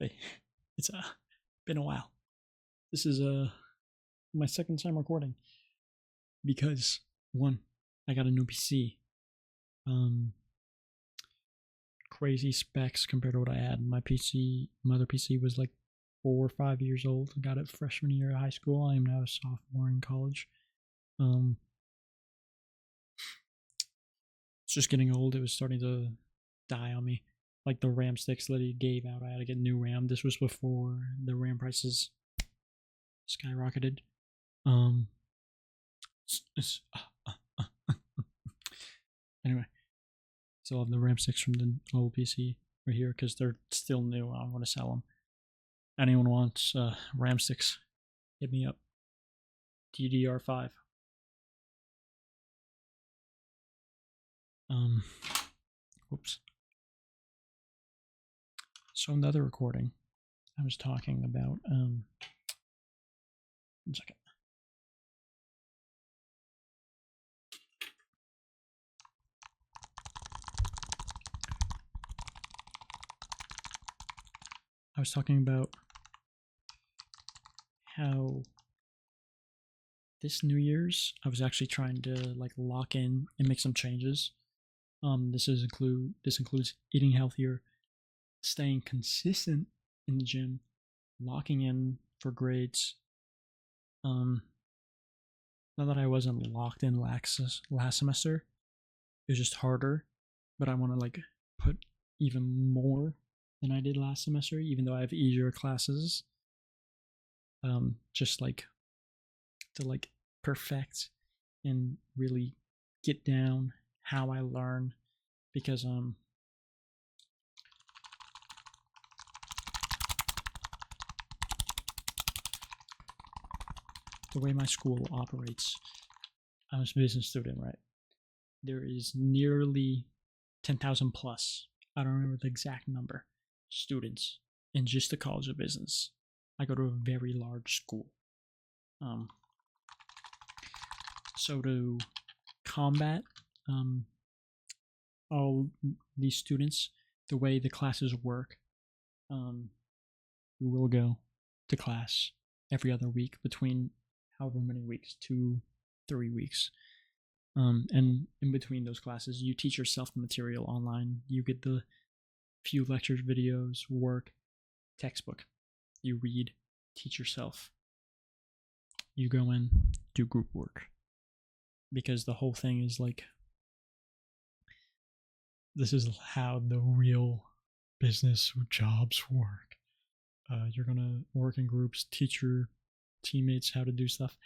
Hey, it's been a while. This is my second time recording because one, I got a new PC. Crazy specs compared to what I had. My other PC was like 4 or 5 years old. I got it freshman year of high school. I am now a sophomore in college. It's just getting old. It was starting to die on me. Like the RAM sticks that he gave out, I had to get new RAM. This was before the RAM prices skyrocketed. Anyway, still have the RAM sticks from the old PC right here because they're still new. I want to sell them. Anyone wants RAM sticks? Hit me up. DDR5. Whoops. So in the other recording, I was talking about, 1 second. I was talking about how this New Year's, I was actually trying to like lock in and make some changes. This includes eating healthier, staying consistent in the gym, locking in for grades. Not that I wasn't locked in last semester, it was just harder, but I want to like put even more than I did last semester, even though I have easier classes. Just like to like perfect and really get down how I learn, because the way my school operates, I'm a business student, right? There is nearly 10,000 plus, I don't remember the exact number, students in just the College of Business. I go to a very large school. So to combat all these students, the way the classes work, we will go to class every other week between however many weeks, 2-3 weeks. And in between those classes, you teach yourself the material online. You get the few lectures, videos, work, textbook. You read, teach yourself. You go in, do group work. Because the whole thing is like, this is how the real business jobs work. You're gonna work in groups, teach your teammates how to do stuff.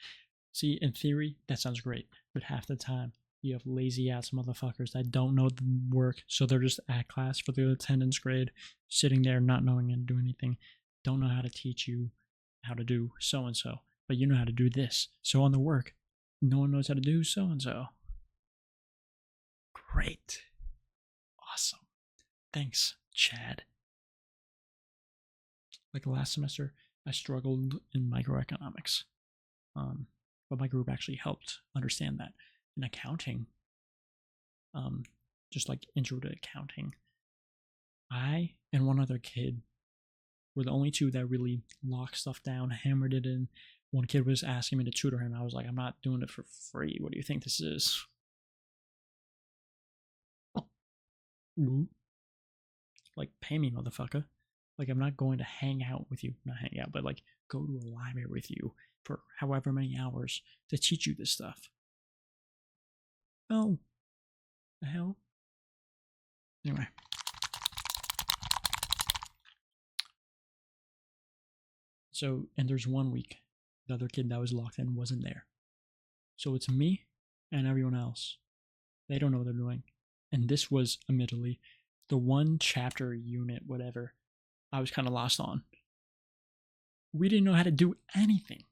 See, in theory, that sounds great, but half the time you have lazy ass motherfuckers that don't know the work, so they're just at class for the attendance grade, sitting there not knowing how to do anything, don't know how to teach you how to do so and so, but you know how to do this. So on the work, no one knows how to do so and so. Great. Awesome. Thanks, Chad. Like last semester, I struggled in microeconomics. But my group actually helped understand that. In accounting, just like intro to accounting, I and one other kid were the only two that really locked stuff down, hammered it in. One kid was asking me to tutor him. I was like, I'm not doing it for free. What do you think this is? Like, pay me, motherfucker. Like, I'm not going to hang out with you. Not hang out, but like go to a library with you for however many hours to teach you this stuff. Oh, the hell? Anyway. So, and there's 1 week, the other kid that was locked in wasn't there. So it's me and everyone else. They don't know what they're doing. And this was, admittedly, the one chapter, unit, whatever, I was kind of lost on. We didn't know how to do anything.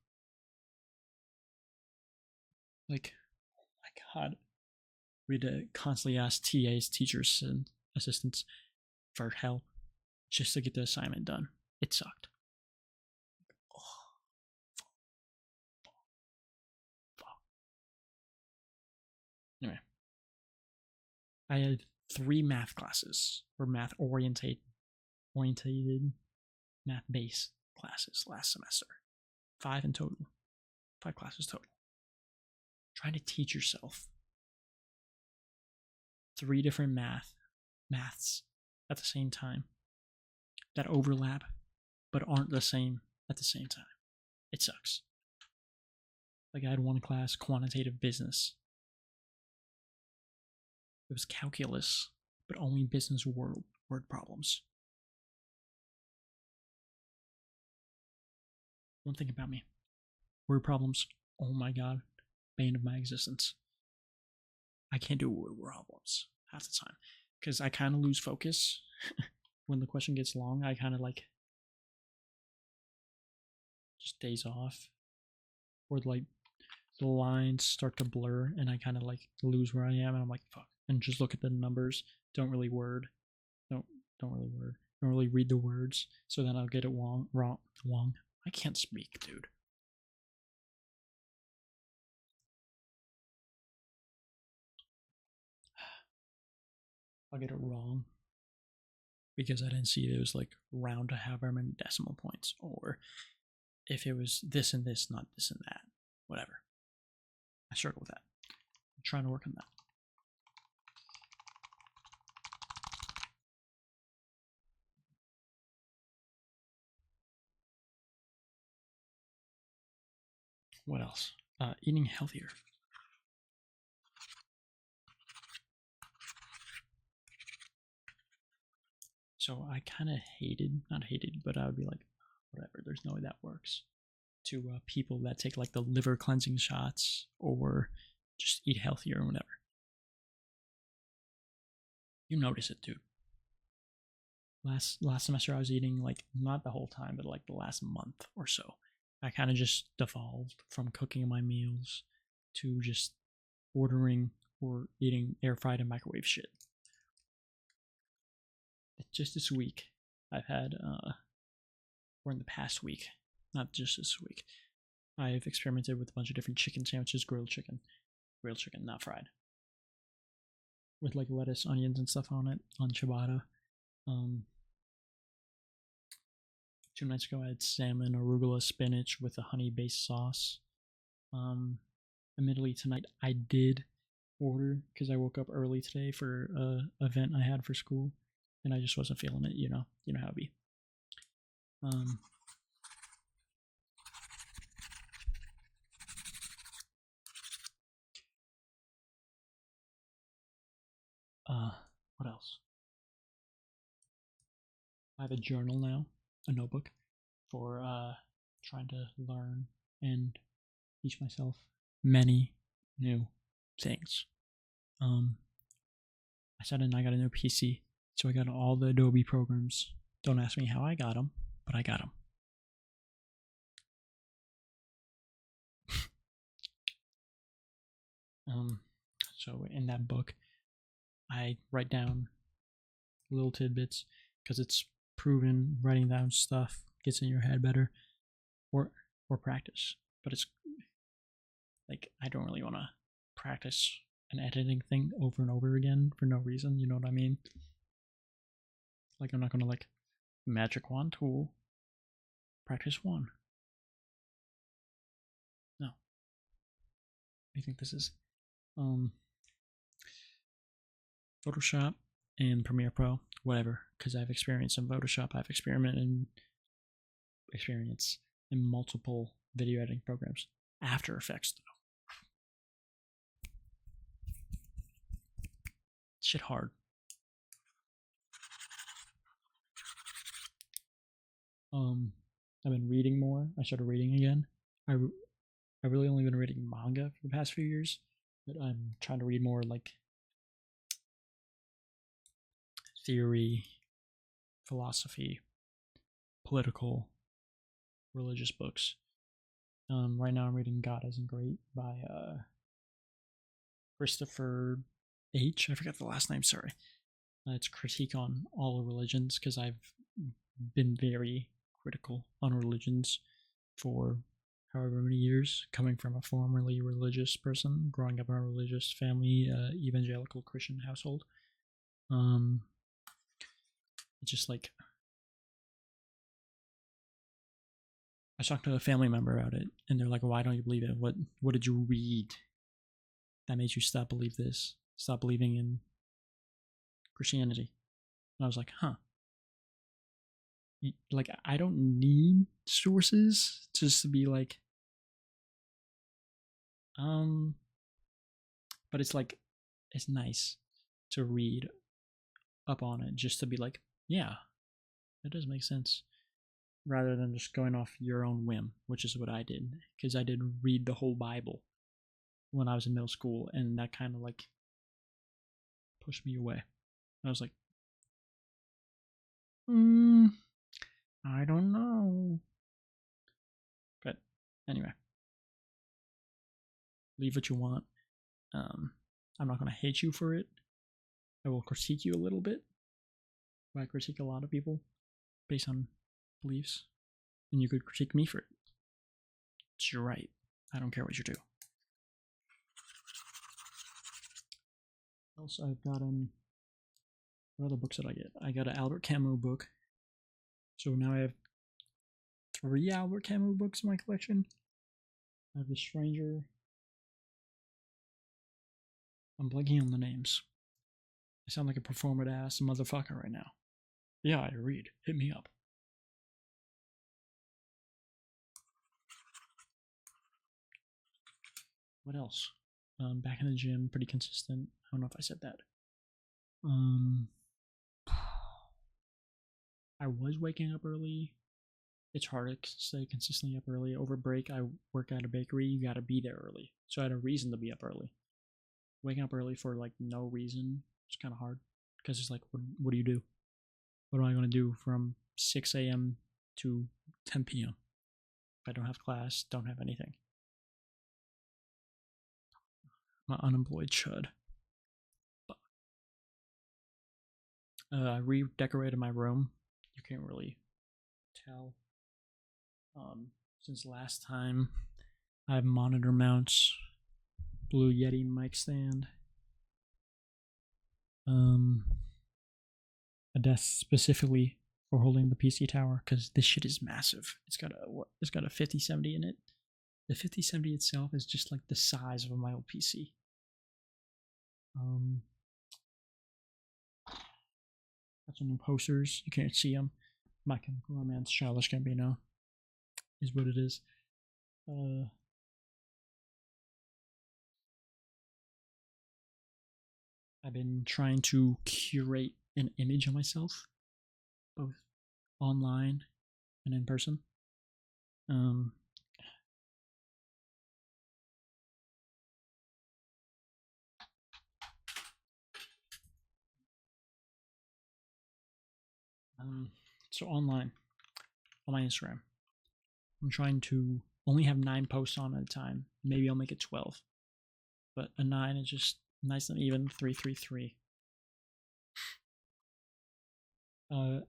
Like, oh my god. We had to constantly ask TAs, teachers, and assistants for help just to get the assignment done. It sucked. Anyway, I had 3 math classes, or math orientated. math base classes last semester. 5 in total. 5 classes total. Trying to teach yourself 3 different maths at the same time that overlap but aren't the same at the same time. It sucks. Like I had one class, quantitative business. It was calculus, but only business word problems. One thing about me. Word problems, oh my god, bane of my existence. I can't do word problems half the time because I kind of lose focus when the question gets long. I kind of like just daze off, or like the lines start to blur and I kind of like lose where I am and I'm like fuck, and just look at the numbers. Don't really read the words, so then I'll get it wrong. I can't speak, dude. I'll get it wrong because I didn't see it was like round to however many decimal points, or if it was this and this, not this and that, whatever. I struggle with that. I'm trying to work on that. What else? Eating healthier. So I kind of not hated, but I would be like, whatever, there's no way that works. To people that take like the liver cleansing shots or just eat healthier or whatever. You notice it, dude. Last semester I was eating like not the whole time, but like the last month or so. I kind of just devolved from cooking my meals to just ordering or eating air fried and microwave shit. Just this week, I've had, or in the past week, not just this week, I've experimented with a bunch of different chicken sandwiches, grilled chicken, not fried, with like lettuce, onions, and stuff on it, on ciabatta. 2 nights ago, I had salmon, arugula, spinach with a honey-based sauce. Admittedly, tonight I did order because I woke up early today for a event I had for school, and I just wasn't feeling it. You know how it be. What else? I have a journal now, a notebook, for trying to learn and teach myself many new things. I said, and I got a new PC, so I got all the Adobe programs. Don't ask me how I got them, but I got them. So in that book, I write down little tidbits because it's proven writing down stuff gets in your head better, or practice. But it's like I don't really want to practice an editing thing over and over again for no reason. You know what I mean? Like I'm not gonna like magic wand tool practice 1. No. What do you think this is? Photoshop and Premiere Pro, whatever, because I've experienced in Photoshop. I've experience in multiple video editing programs. After Effects, though. Shit hard. I've been reading more. I started reading again. I've really only been reading manga for the past few years, but I'm trying to read more like theory, philosophy, political, religious books. Right now I'm reading God Isn't Great by Christopher H. I forgot the last name, sorry. It's a critique on all religions because I've been very critical on religions for however many years, coming from a formerly religious person, growing up in a religious family, evangelical Christian household. It's just like was talking to a family member about it, and they're like, "Why don't you believe it? What did you read that made you stop believing in Christianity?" And I was like, "Huh. Like, I don't need sources just to be like, but it's like, it's nice to read up on it just to be like, yeah, that does make sense." Rather than just going off your own whim, which is what I did, because I did read the whole Bible when I was in middle school, and that kind of like pushed me away. I was like, I don't know. But anyway, leave what you want. I'm not going to hate you for it. I will critique you a little bit. I critique a lot of people based on beliefs, and you could critique me for it. It's your right. I don't care what you do. What else I've got what other books did I get? I got an Albert Camus book. So now I have 3 Albert Camus books in my collection. I have The Stranger. I'm blanking on the names. I sound like a performant ass motherfucker right now. Yeah, I read. Hit me up. What else? Back in the gym, pretty consistent. I don't know if I said that. I was waking up early. It's hard to stay consistently up early. Over break, I work at a bakery. You gotta be there early. So I had a reason to be up early. Waking up early for like no reason, it's kind of hard. Because it's like, what do you do? What am I going to do from 6 a.m. to 10 p.m. if I don't have class, don't have anything? I'm an unemployed chud. I redecorated my room. You can't really tell. Since last time, I have monitor mounts, Blue Yeti mic stand, a desk specifically for holding the PC tower, because this shit is massive. It's got a 5070 in it. The 5070 itself is just like the size of my old PC. Got some new posters. You can't see them. My Chemical Romance, Childish Gambino is what it is. I've been trying to curate an image of myself, both online and in person. So online, on my Instagram, I'm trying to only have 9 posts on at a time. Maybe I'll make it 12, but a 9 is just nice and even. 333. I'm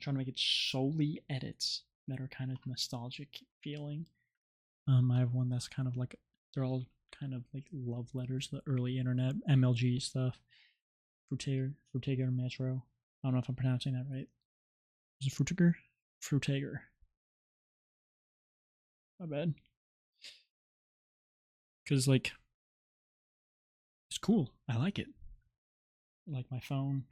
trying to make it solely edits that are kind of nostalgic feeling. I have one that's kind of like, they're all kind of like love letters, the early internet MLG stuff. Frutiger Metro. I don't know if I'm pronouncing that right. Is it Frutiger? Frutiger. My bad. Because, like, it's cool. I like it. I like my phone.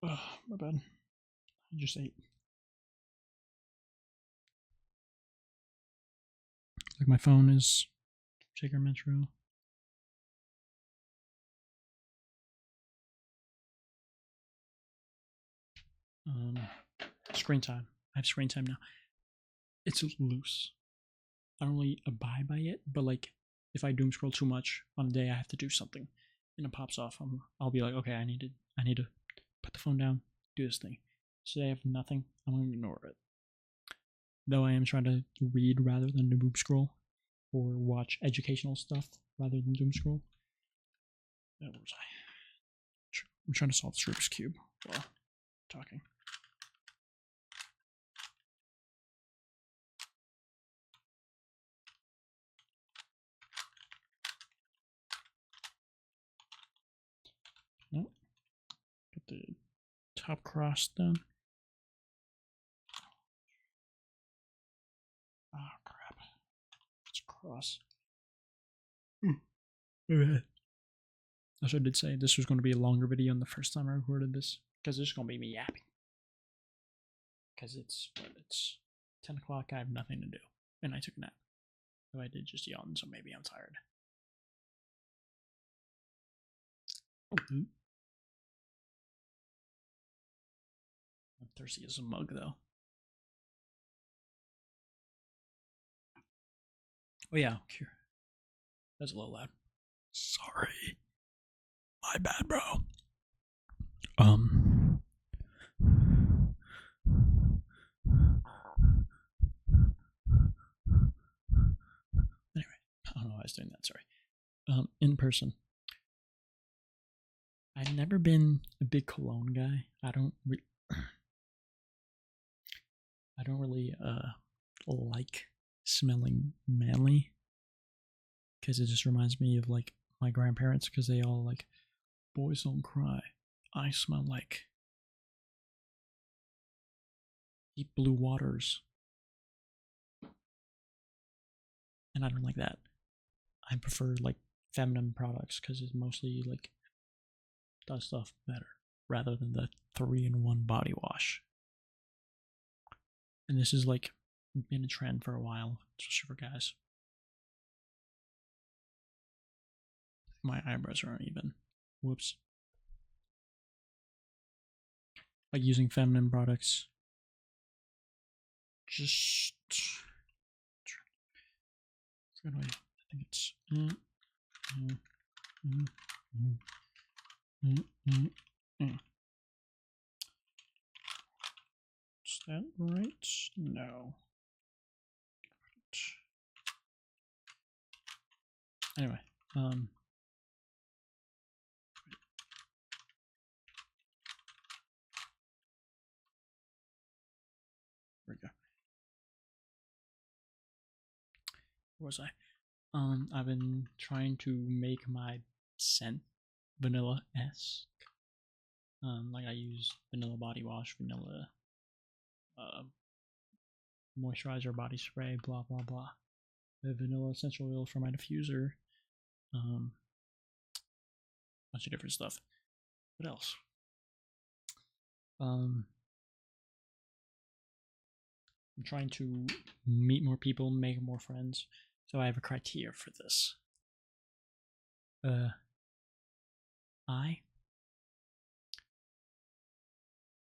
Oh, my bad. I just ate. Like, my phone is Frutiger Metro. Screen time. I have screen time now. It's loose. I don't really abide by it, but like, if I doom scroll too much on a day, I have to do something, and it pops off. I'll be like, okay, I need to put the phone down, do this thing. Today I have nothing. I'm gonna ignore it. Though I am trying to read rather than doom scroll, or watch educational stuff rather than doom scroll. Where was I? I'm trying to solve the Rubik's Cube while talking. top cross done. Oh crap. It's cross. Okay. Also, I did say this was going to be a longer video than the first time I recorded this, because this is going to be me yapping. Because it's 10 o'clock, I have nothing to do, and I took a nap. So I did just yawn, so maybe I'm tired. I'm thirsty as a mug, though. Oh yeah, here. That's a little loud. Sorry. My bad, bro. Anyway, I don't know why I was doing that, sorry. In person. I've never been a big cologne guy. I don't really like smelling manly, because it just reminds me of like my grandparents, because they all like, boys don't cry. I smell like deep blue waters, and I don't like that. I prefer like feminine products, because it's mostly like does stuff better rather than the 3-in-1 body wash. And this is like been a trend for a while, especially for guys. My eyebrows are uneven. Whoops. Like using feminine products. Just. I think it's. Is that right? No. Anyway, there we go. Where was I? I've been trying to make my scent vanilla-esque. Like I use vanilla body wash, vanilla moisturizer, body spray, blah blah blah. I have vanilla essential oil for my diffuser. Bunch of different stuff. What else? I'm trying to meet more people, make more friends. So I have a criteria for this. I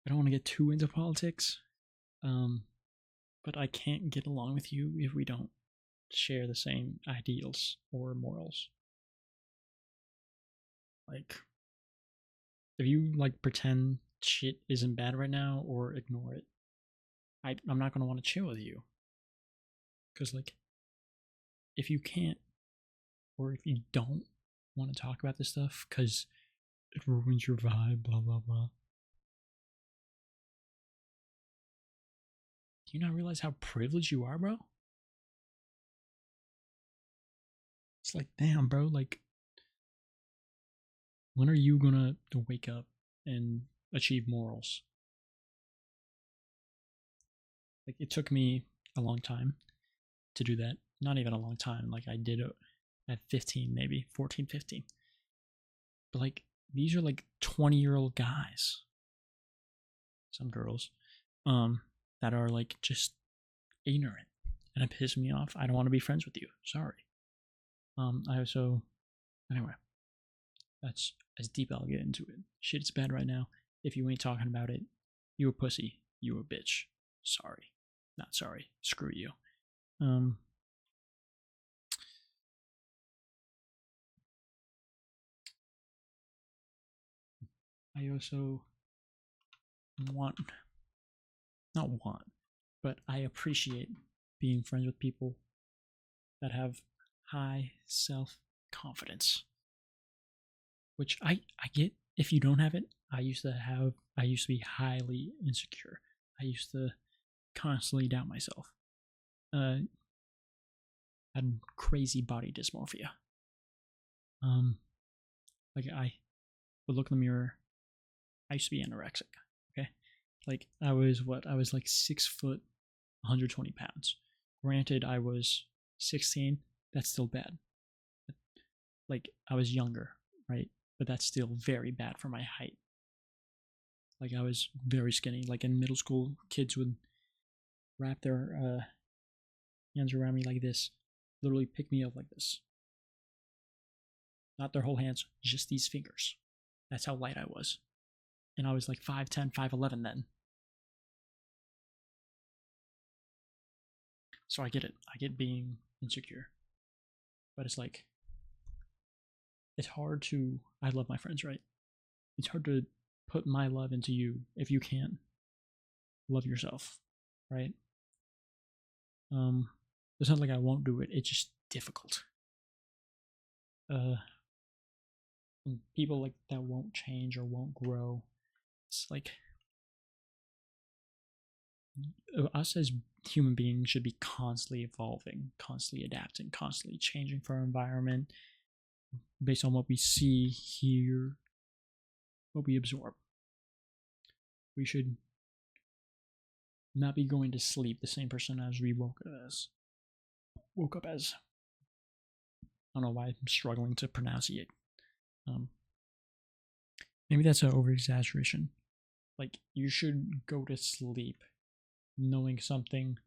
don't want to get too into politics, but I can't get along with you if we don't share the same ideals or morals. Like, if you like pretend shit isn't bad right now or ignore it, I'm not gonna want to chill with you. Cause like, if you can't, or if you don't want to talk about this stuff, cause it ruins your vibe, blah blah blah. Do you not realize how privileged you are, bro? It's like, damn, bro, like, when are you gonna wake up and achieve morals? Like, it took me a long time to do that. Not even a long time. Like, I did it at 15, maybe 14, 15. But like, these are like 20-year-old guys, some girls, that are like just ignorant, and it pisses me off. I don't want to be friends with you. Sorry. I also, anyway, that's as deep I'll get into it. Shit's bad right now. If you ain't talking about it, you a pussy. You a bitch. Sorry. Not sorry. Screw you. I also not want, but I appreciate being friends with people that have high self-confidence. Which I get if you don't have it. I used to be highly insecure. I used to constantly doubt myself. Had crazy body dysmorphia. Like I would look in the mirror. I used to be anorexic. Like I was what? I was like 6 foot, 120 pounds. Granted, I was 16. That's still bad. Like I was younger, right? But that's still very bad for my height. Like I was very skinny. Like in middle school, kids would wrap their hands around me like this, literally pick me up like this. Not their whole hands, just these fingers. That's how light I was. And I was like 5'10, 5'11 then. So I get it. I get being insecure. But it's like, it's hard to. I love my friends, right? It's hard to put my love into you if you can't love yourself, right? It's not like I won't do it. It's just difficult. People like that won't change or won't grow. It's like us as human beings should be constantly evolving, constantly adapting, constantly changing for our environment based on what we see, hear, what we absorb. We should not be going to sleep the same person as we woke up as. I don't know why I'm struggling to pronunciate. Maybe that's an over exaggeration. Like you should go to sleep knowing something,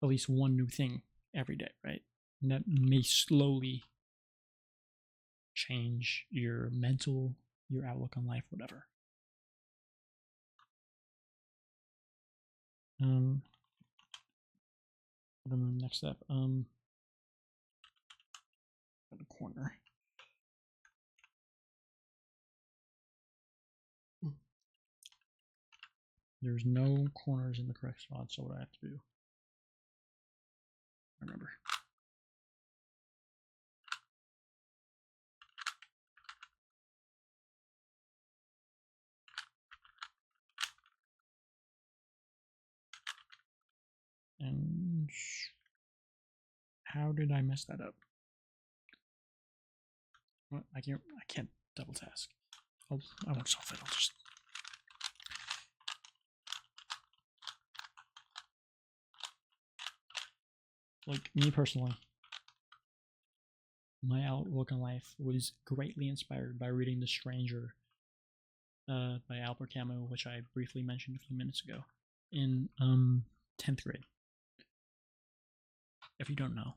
at least one new thing every day, right? And that may slowly change your mental, your outlook on life, whatever. Next step. At the corner. There's no corners in the correct spot, so what I have to do. I remember. And how did I mess that up? What? I can't double task. Oh, I won't solve it. I'll just. Like me personally, my outlook on life was greatly inspired by reading The Stranger by Albert Camus, which I briefly mentioned a few minutes ago, in 10th grade. If you don't know,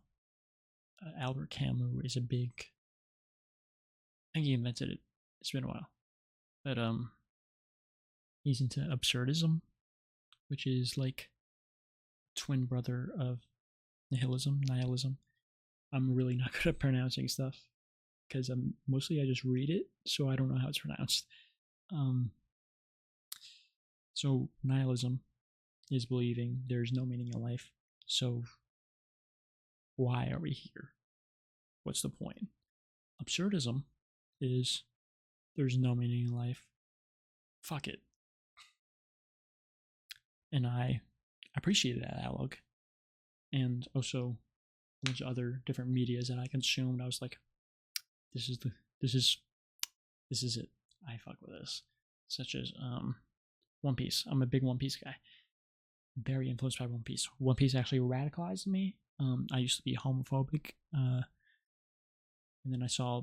Albert Camus is a big. I think he invented it. It's been a while, but he's into absurdism, which is like twin brother of nihilism. I'm really not good at pronouncing stuff because mostly I just read it, so I don't know how it's pronounced. So nihilism is believing there's no meaning in life. So why are we here? What's the point? Absurdism is there's no meaning in life. Fuck it. And I appreciated that outlook. And also a bunch of other different medias that I consumed. I was like, this is it. I fuck with this. Such as One Piece. I'm a big One Piece guy. Very influenced by One Piece. One Piece actually radicalized me. I used to be homophobic. And then I saw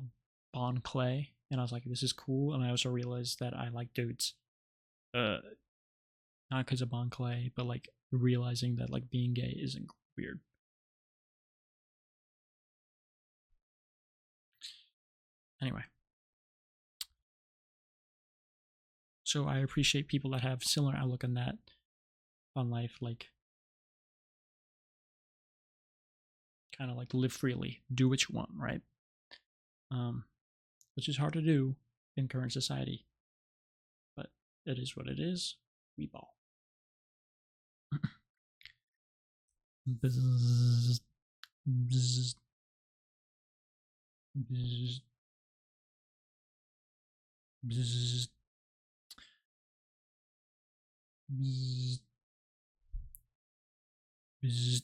Bon Clay and I was like, this is cool. And I also realized that I like dudes. Not because of Bon Clay, but like realizing that like being gay isn't weird. Anyway. So I appreciate people that have similar outlook on that, on life, like kind of like live freely, do what you want, right? Which is hard to do in current society, but it is what it is. We ball. Bzz, bzz, bzz, bzz, bzz, bzz,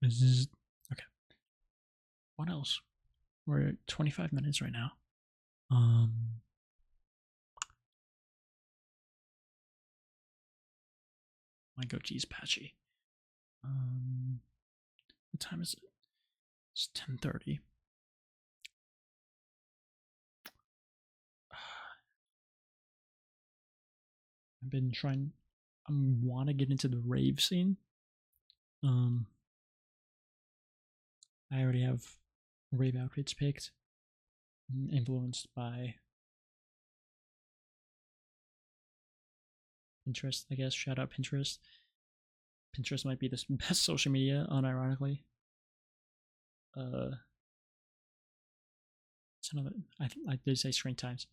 bzz. Okay. What else? We're at 25 minutes right now. My goatee's patchy. What time is it? It's 10:30. I've been trying. I want to get into the rave scene. I already have rave outfits picked, influenced by Pinterest, I guess. Shout out Pinterest. Pinterest might be the best social media, unironically. It's another. I did say screen times.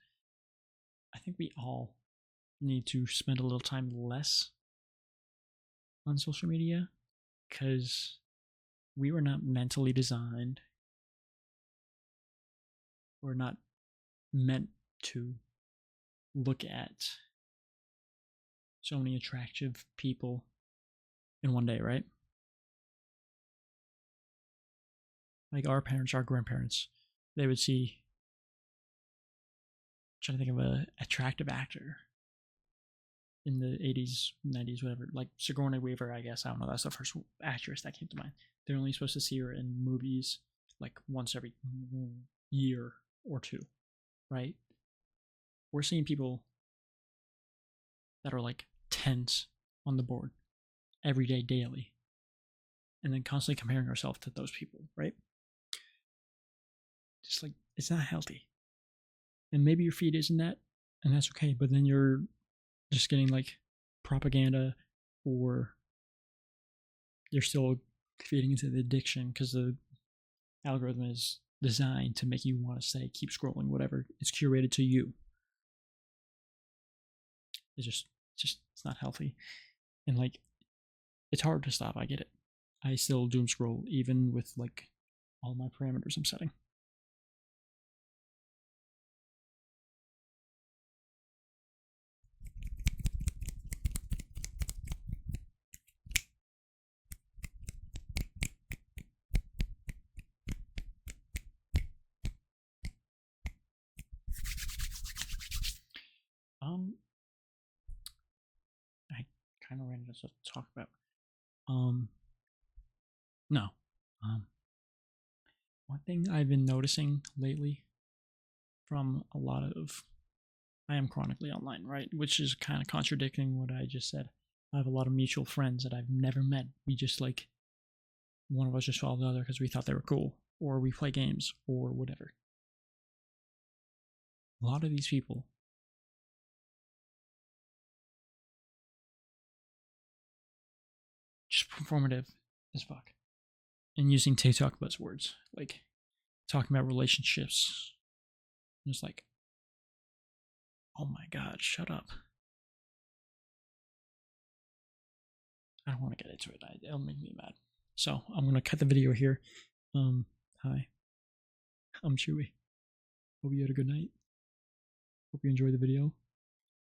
I think we all need to spend a little time less on social media because we were not mentally designed. We're not meant to look at so many attractive people in one day, right? Like our parents, our grandparents, they would see. I'm trying to think of an attractive actor in the 80s, 90s, whatever. Like Sigourney Weaver, I guess. I don't know. That's the first actress that came to mind. They're only supposed to see her in movies like once every year or two, right? We're seeing people that are like tens on the board every day, daily, and then constantly comparing ourselves to those people, right? Just like, it's not healthy. And maybe your feed isn't that, and that's okay, but then you're just getting like propaganda, or you're still feeding into the addiction because the algorithm is designed to make you want to say keep scrolling, whatever. It's curated to you. It's just it's not healthy. And like, it's hard to stop. I get it. I still doom scroll even with like all my parameters I'm setting. I kind of ran out of stuff to talk about. No. One thing I've been noticing lately from a lot of, I am chronically online, right? Which is kind of contradicting what I just said. I have a lot of mutual friends that I've never met. We just like, one of us just followed the other because we thought they were cool, or we play games, or whatever. A lot of these people just performative as fuck, and using TikTok buzzwords, like talking about relationships. Just like, oh my god, shut up. I don't want to get into it. It'll make me mad. So I'm gonna cut the video here. Hi, I'm Chewy. Hope you had a good night. Hope you enjoyed the video.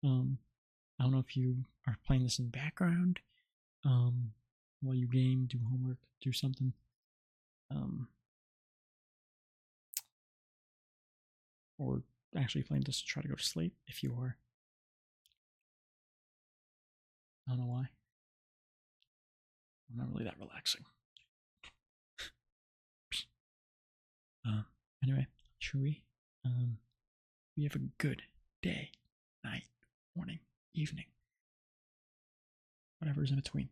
I don't know if you are playing this in the background, while you game, do homework, do something. Or actually playing this to try to go to sleep. If you are, I don't know why. I'm not really that relaxing. Anyway, Chewy. We have a good day, night, morning, evening, whatever's in between.